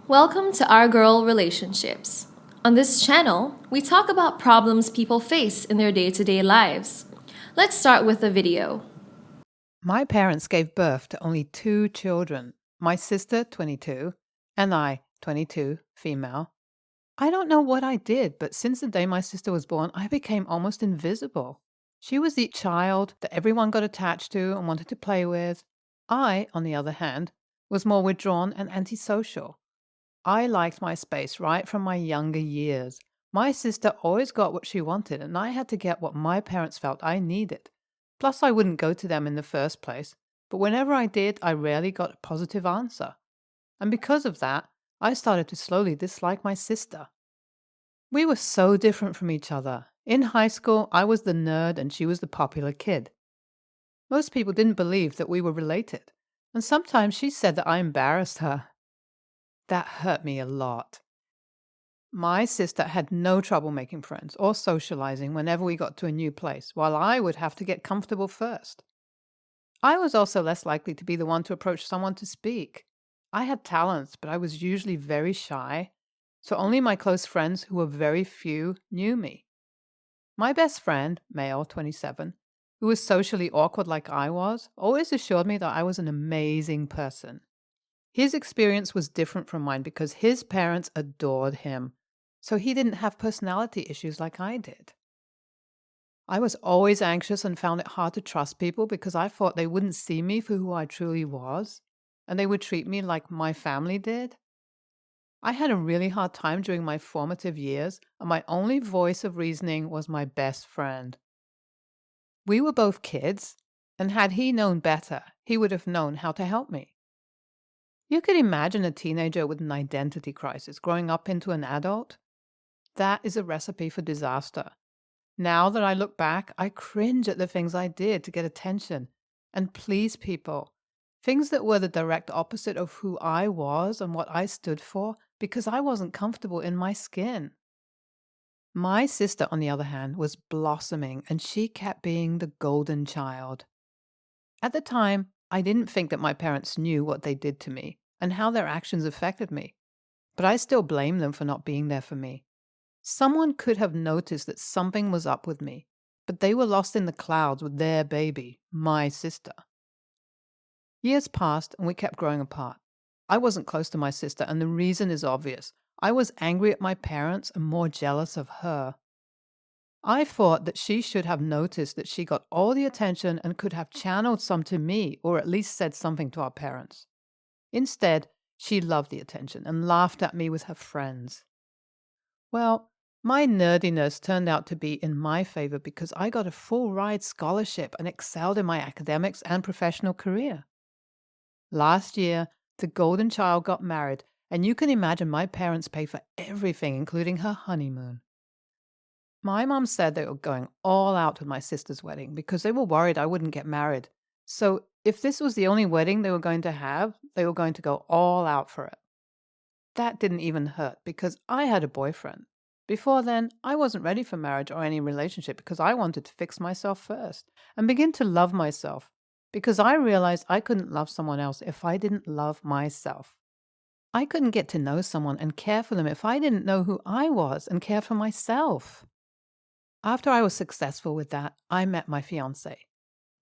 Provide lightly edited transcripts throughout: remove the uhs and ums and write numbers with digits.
Welcome to Our Girl Relationships. On this channel, we talk about problems people face in their day-to-day lives. Let's start with a video. My parents gave birth to only 2 children, my sister, 22, and I, 22, female. I don't know what I did, but since the day my sister was born, I became almost invisible. She was the child that everyone got attached to and wanted to play with. I, on the other hand, was more withdrawn and antisocial. I liked my space right from my younger years. My sister always got what she wanted, and I had to get what my parents felt I needed. Plus, I wouldn't go to them in the first place, but whenever I did, I rarely got a positive answer. And because of that, I started to slowly dislike my sister. We were so different from each other. In high school, I was the nerd and she was the popular kid. Most people didn't believe that we were related, and sometimes she said that I embarrassed her. That hurt me a lot. My sister had no trouble making friends or socializing whenever we got to a new place, while I would have to get comfortable first. I was also less likely to be the one to approach someone to speak. I had talents, but I was usually very shy, so only my close friends, who were very few, knew me. My best friend, male, 27, who was socially awkward like I was, always assured me that I was an amazing person. His experience was different from mine because his parents adored him, so he didn't have personality issues like I did. I was always anxious and found it hard to trust people because I thought they wouldn't see me for who I truly was, and they would treat me like my family did. I had a really hard time during my formative years, and my only voice of reasoning was my best friend. We were both kids, and had he known better, he would have known how to help me. You could imagine a teenager with an identity crisis growing up into an adult. That is a recipe for disaster. Now that I look back, I cringe at the things I did to get attention and please people. Things that were the direct opposite of who I was and what I stood for because I wasn't comfortable in my skin. My sister, on the other hand, was blossoming and she kept being the golden child. At the time, I didn't think that my parents knew what they did to me and how their actions affected me, but I still blame them for not being there for me. Someone could have noticed that something was up with me, but they were lost in the clouds with their baby, my sister. Years passed and we kept growing apart. I wasn't close to my sister, and the reason is obvious. I was angry at my parents and more jealous of her. I thought that she should have noticed that she got all the attention and could have channeled some to me or at least said something to our parents. Instead, she loved the attention and laughed at me with her friends. Well, my nerdiness turned out to be in my favor because I got a full ride scholarship and excelled in my academics and professional career. Last year, the golden child got married, and you can imagine my parents paid for everything, including her honeymoon. My mom said they were going all out with my sister's wedding because they were worried I wouldn't get married. So if this was the only wedding they were going to have, they were going to go all out for it. That didn't even hurt because I had a boyfriend. Before then, I wasn't ready for marriage or any relationship because I wanted to fix myself first and begin to love myself because I realized I couldn't love someone else if I didn't love myself. I couldn't get to know someone and care for them if I didn't know who I was and care for myself. After I was successful with that, I met my fiancé.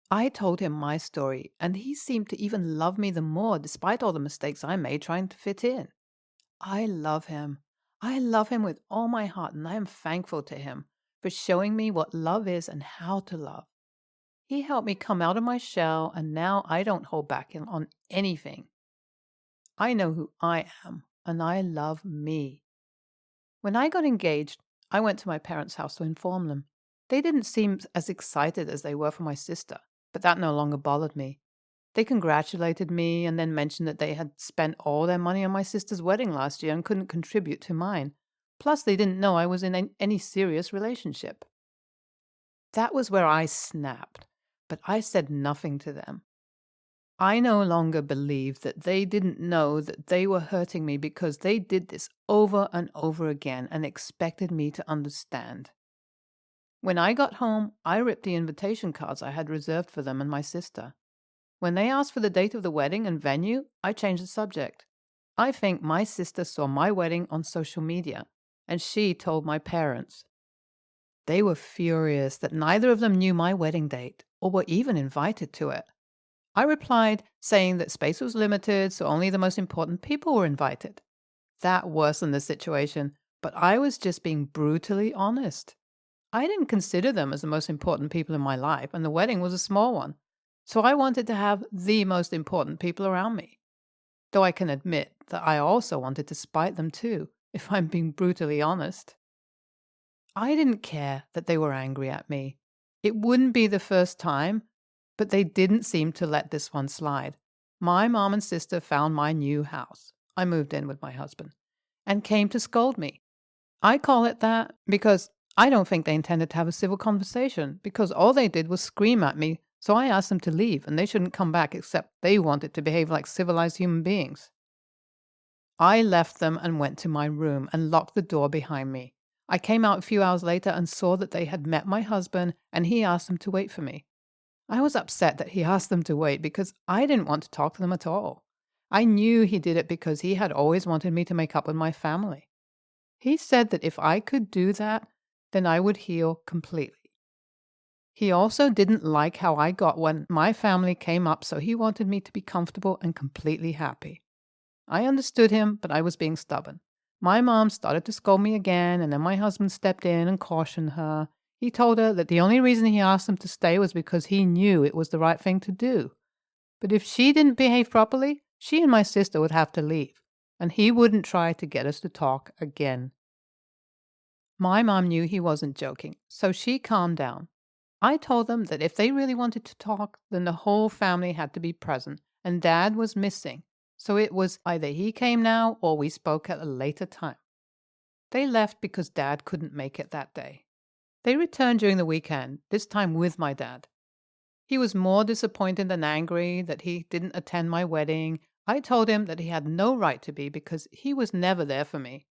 I told him my story, and he seemed to even love me the more despite all the mistakes I made trying to fit in. I love him. I love him with all my heart, and I am thankful to him for showing me what love is and how to love. He helped me come out of my shell, and now I don't hold back on anything. I know who I am, and I love me. When I got engaged, I went to my parents' house to inform them. They didn't seem as excited as they were for my sister, but that no longer bothered me. They congratulated me and then mentioned that they had spent all their money on my sister's wedding last year and couldn't contribute to mine. Plus, they didn't know I was in any serious relationship. That was where I snapped, but I said nothing to them. I no longer believed that they didn't know that they were hurting me because they did this over and over again and expected me to understand. When I got home, I ripped the invitation cards I had reserved for them and my sister. When they asked for the date of the wedding and venue, I changed the subject. I think my sister saw my wedding on social media, and she told my parents. They were furious that neither of them knew my wedding date or were even invited to it. I replied, saying that space was limited, so only the most important people were invited. That worsened the situation, but I was just being brutally honest. I didn't consider them as the most important people in my life, and the wedding was a small one. So I wanted to have the most important people around me. Though I can admit that I also wanted to spite them too, if I'm being brutally honest. I didn't care that they were angry at me. It wouldn't be the first time, but they didn't seem to let this one slide. My mom and sister found my new house. I moved in with my husband and came to scold me. I call it that because I don't think they intended to have a civil conversation, because all they did was scream at me, so I asked them to leave and they shouldn't come back except they wanted to behave like civilized human beings. I left them and went to my room and locked the door behind me. I came out a few hours later and saw that they had met my husband and he asked them to wait for me. I was upset that he asked them to wait because I didn't want to talk to them at all. I knew he did it because he had always wanted me to make up with my family. He said that if I could do that, then I would heal completely. He also didn't like how I got when my family came up, so he wanted me to be comfortable and completely happy. I understood him, but I was being stubborn. My mom started to scold me again, and then my husband stepped in and cautioned her. He told her that the only reason he asked them to stay was because he knew it was the right thing to do. But if she didn't behave properly, she and my sister would have to leave, and he wouldn't try to get us to talk again. My mom knew he wasn't joking, so she calmed down. I told them that if they really wanted to talk, then the whole family had to be present, and Dad was missing. So it was either he came now or we spoke at a later time. They left because Dad couldn't make it that day. They returned during the weekend, this time with my dad. He was more disappointed than angry that he didn't attend my wedding. I told him that he had no right to be because he was never there for me.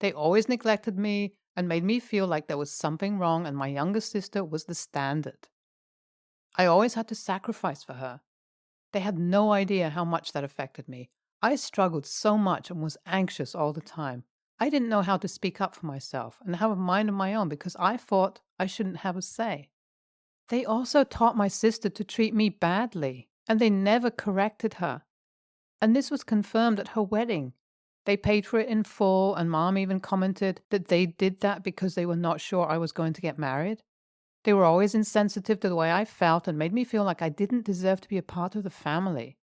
They always neglected me and made me feel like there was something wrong and my younger sister was the standard. I always had to sacrifice for her. They had no idea how much that affected me. I struggled so much and was anxious all the time. I didn't know how to speak up for myself and have a mind of my own because I thought I shouldn't have a say. They also taught my sister to treat me badly, and they never corrected her. And this was confirmed at her wedding. They paid for it in full, and Mom even commented that they did that because they were not sure I was going to get married. They were always insensitive to the way I felt and made me feel like I didn't deserve to be a part of the family.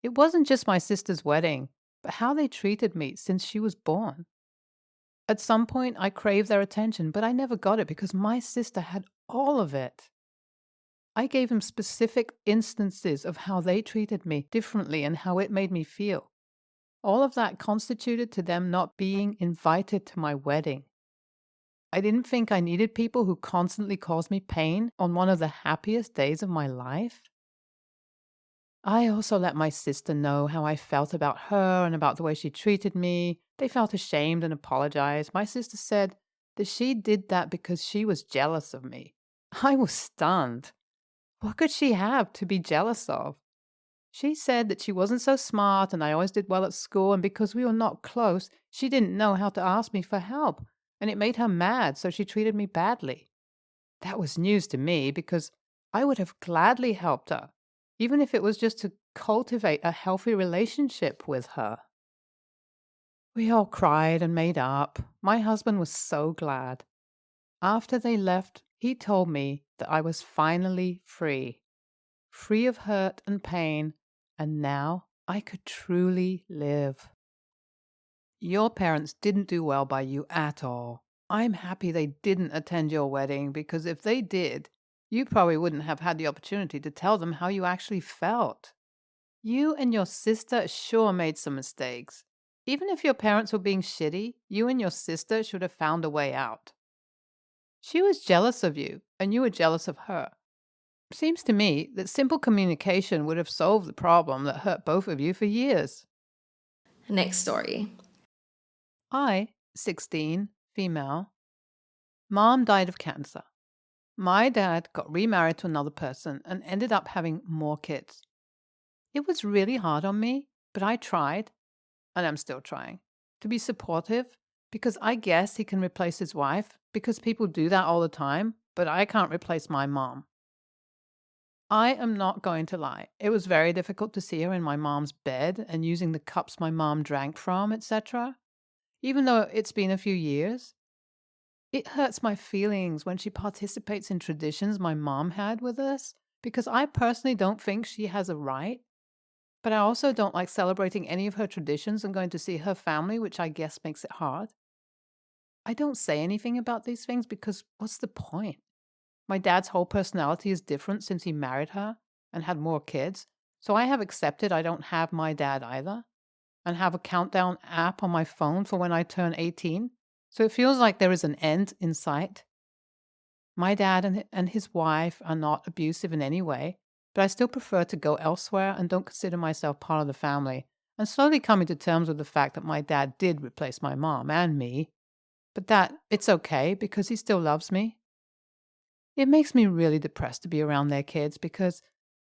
It wasn't just my sister's wedding, but how they treated me since she was born. At some point, I craved their attention, but I never got it because my sister had all of it. I gave them specific instances of how they treated me differently and how it made me feel. All of that constituted to them not being invited to my wedding. I didn't think I needed people who constantly caused me pain on one of the happiest days of my life. I also let my sister know how I felt about her and about the way she treated me. They felt ashamed and apologized. My sister said that she did that because she was jealous of me. I was stunned. What could she have to be jealous of? She said that she wasn't so smart and I always did well at school, and because we were not close, she didn't know how to ask me for help, and it made her mad, so she treated me badly. That was news to me because I would have gladly helped her, even if it was just to cultivate a healthy relationship with her. We all cried and made up. My husband was so glad. After they left, he told me that I was finally free of hurt and pain, and now I could truly live. Your parents didn't do well by you at all. I'm happy they didn't attend your wedding because if they did, you probably wouldn't have had the opportunity to tell them how you actually felt. You and your sister sure made some mistakes. Even if your parents were being shitty, you and your sister should have found a way out. She was jealous of you, and you were jealous of her. Seems to me that simple communication would have solved the problem that hurt both of you for years. Next story. I, 16, female. Mom died of cancer. My dad got remarried to another person and ended up having more kids. It was really hard on me, but I tried, and I'm still trying, to be supportive because I guess he can replace his wife because people do that all the time, but I can't replace my mom. I am not going to lie. It was very difficult to see her in my mom's bed and using the cups my mom drank from, etc. Even though it's been a few years, it hurts my feelings when she participates in traditions my mom had with us because I personally don't think she has a right. But I also don't like celebrating any of her traditions and going to see her family, which I guess makes it hard. I don't say anything about these things because what's the point? My dad's whole personality is different since he married her and had more kids, so I have accepted I don't have my dad either and have a countdown app on my phone for when I turn 18, so it feels like there is an end in sight. My dad and his wife are not abusive in any way, but I still prefer to go elsewhere and don't consider myself part of the family, and slowly coming to terms with the fact that my dad did replace my mom and me, but that it's okay because he still loves me. It makes me really depressed to be around their kids because,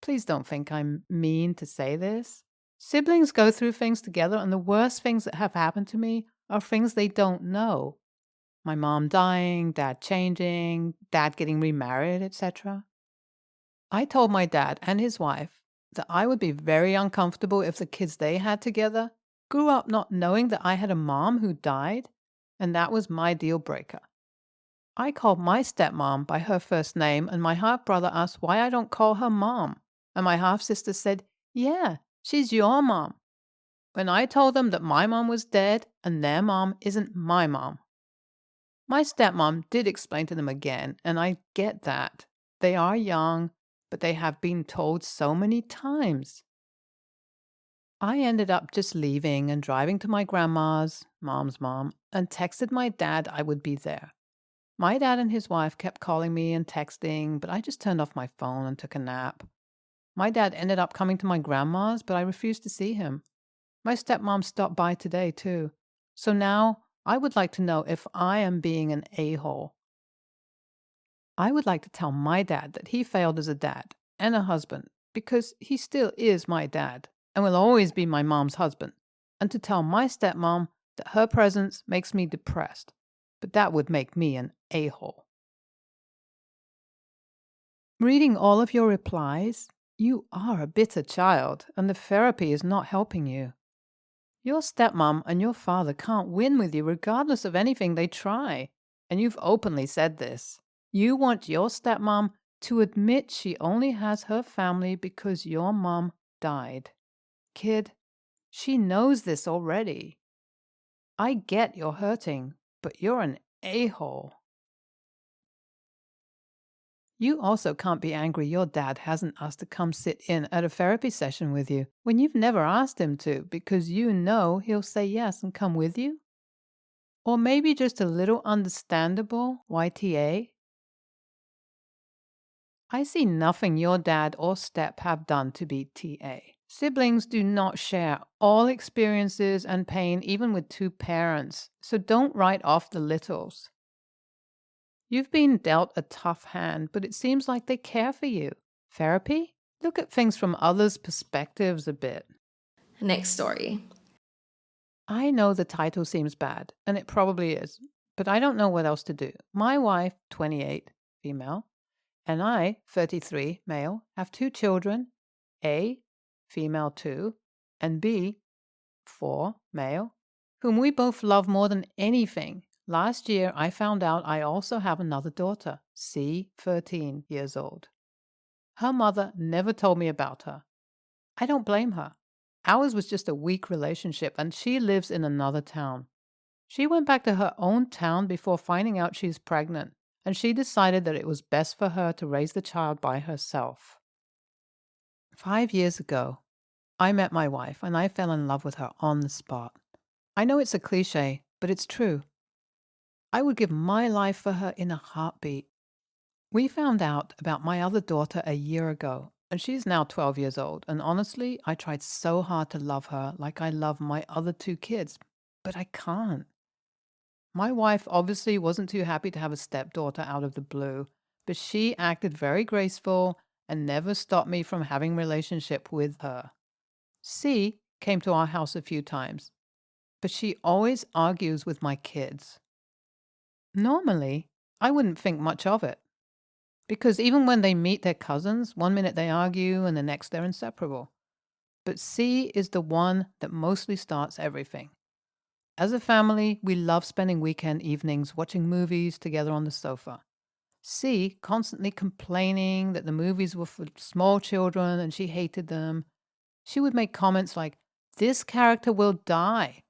please don't think I'm mean to say this. Siblings go through things together, and the worst things that have happened to me are things they don't know. My mom dying, dad changing, dad getting remarried, etc. I told my dad and his wife that I would be very uncomfortable if the kids they had together grew up not knowing that I had a mom who died, and that was my deal breaker. I called my stepmom by her first name, and my half brother asked why I don't call her mom. And my half sister said, "Yeah, she's your mom." When I told them that my mom was dead and their mom isn't my mom. My stepmom did explain to them again, and I get that. They are young, but they have been told so many times. I ended up just leaving and driving to my grandma's, mom's mom, and texted my dad I would be there. My dad and his wife kept calling me and texting, but I just turned off my phone and took a nap. My dad ended up coming to my grandma's, but I refused to see him. My stepmom stopped by today, too. So now I would like to know if I am being an a-hole. I would like to tell my dad that he failed as a dad and a husband because he still is my dad and will always be my mom's husband, and to tell my stepmom that her presence makes me depressed, but that would make me an a-hole. Reading all of your replies, you are a bitter child, and the therapy is not helping you. Your stepmom and your father can't win with you regardless of anything they try, and you've openly said this. You want your stepmom to admit she only has her family because your mom died. Kid, she knows this already. I get you're hurting, but you're an a-hole. You also can't be angry your dad hasn't asked to come sit in at a therapy session with you when you've never asked him to because you know he'll say yes and come with you. Or maybe just a little understandable YTA. I see nothing your dad or step have done to be TA. Siblings do not share all experiences and pain even with two parents, so don't write off the littles. You've been dealt a tough hand, but it seems like they care for you. Therapy? Look at things from others' perspectives a bit. Next story. I know the title seems bad, and it probably is, but I don't know what else to do. My wife, 28, female, and I, 33, male, have two children, A, female 2, and B, 4, male, whom we both love more than anything. Last year, I found out I also have another daughter, C, 13 years old. Her mother never told me about her. I don't blame her. Ours was just a weak relationship, and she lives in another town. She went back to her own town before finding out she's pregnant, and she decided that it was best for her to raise the child by herself. 5 years ago, I met my wife, and I fell in love with her on the spot. I know it's a cliche, but it's true. I would give my life for her in a heartbeat. We found out about my other daughter a year ago, and she's now 12 years old, and honestly, I tried so hard to love her like I love my other two kids, but I can't. My wife obviously wasn't too happy to have a stepdaughter out of the blue but she acted very graceful and never stopped me from having relationship with her. C came to our house a few times, but she always argues with my kids. Normally, I wouldn't think much of it, because even when they meet their cousins, one minute they argue and the next they're inseparable. But C is the one that mostly starts everything. As a family, we love spending weekend evenings watching movies together on the sofa. C constantly complaining that the movies were for small children and she hated them. She would make comments like, "This character will die,"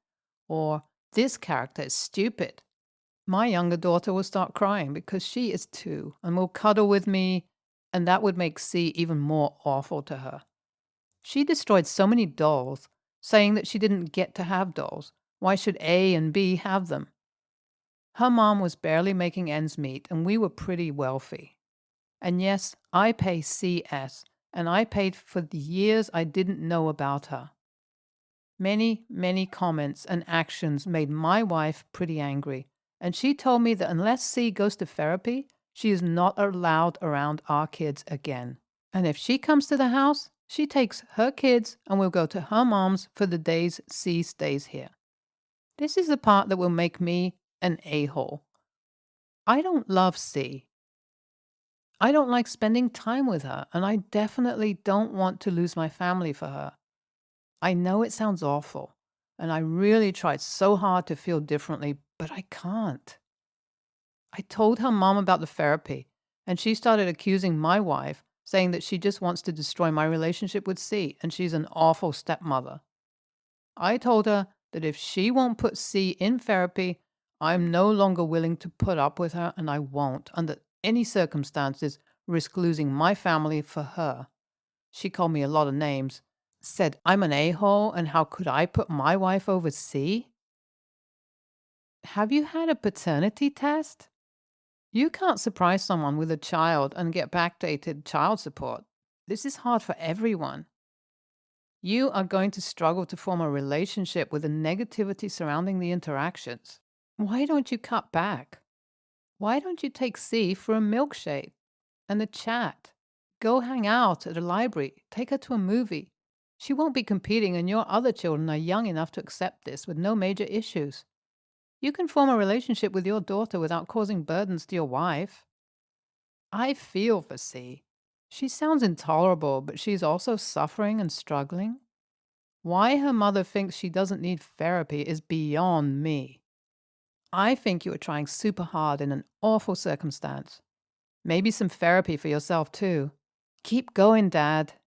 or "This character is stupid." My younger daughter will start crying because she is 2 and will cuddle with me, and that would make C even more awful to her. She destroyed so many dolls, saying that she didn't get to have dolls. Why should A and B have them? Her mom was barely making ends meet, and we were pretty wealthy. And yes, I pay CS, and I paid for the years I didn't know about her. Many, many comments and actions made my wife pretty angry, and she told me that unless C goes to therapy, she is not allowed around our kids again. And if she comes to the house, she takes her kids and will go to her mom's for the days C stays here. This is the part that will make me an a-hole. I don't love C. I don't like spending time with her, and I definitely don't want to lose my family for her. I know it sounds awful, and I really tried so hard to feel differently, but I can't. I told her mom about the therapy, and she started accusing my wife, saying that she just wants to destroy my relationship with C, and she's an awful stepmother. I told her that if she won't put C in therapy, I'm no longer willing to put up with her, and I won't, under any circumstances, risk losing my family for her. She called me a lot of names, said I'm an a-hole, and how could I put my wife over C? Have you had a paternity test? You can't surprise someone with a child and get backdated child support. This is hard for everyone. You are going to struggle to form a relationship with the negativity surrounding the interactions. Why don't you cut back? Why don't you take C for a milkshake and a chat? Go hang out at a library. Take her to a movie. She won't be competing, and your other children are young enough to accept this with no major issues. You can form a relationship with your daughter without causing burdens to your wife. I feel for C. She sounds intolerable, but she's also suffering and struggling. Why her mother thinks she doesn't need therapy is beyond me. I think you are trying super hard in an awful circumstance. Maybe some therapy for yourself too. Keep going, Dad.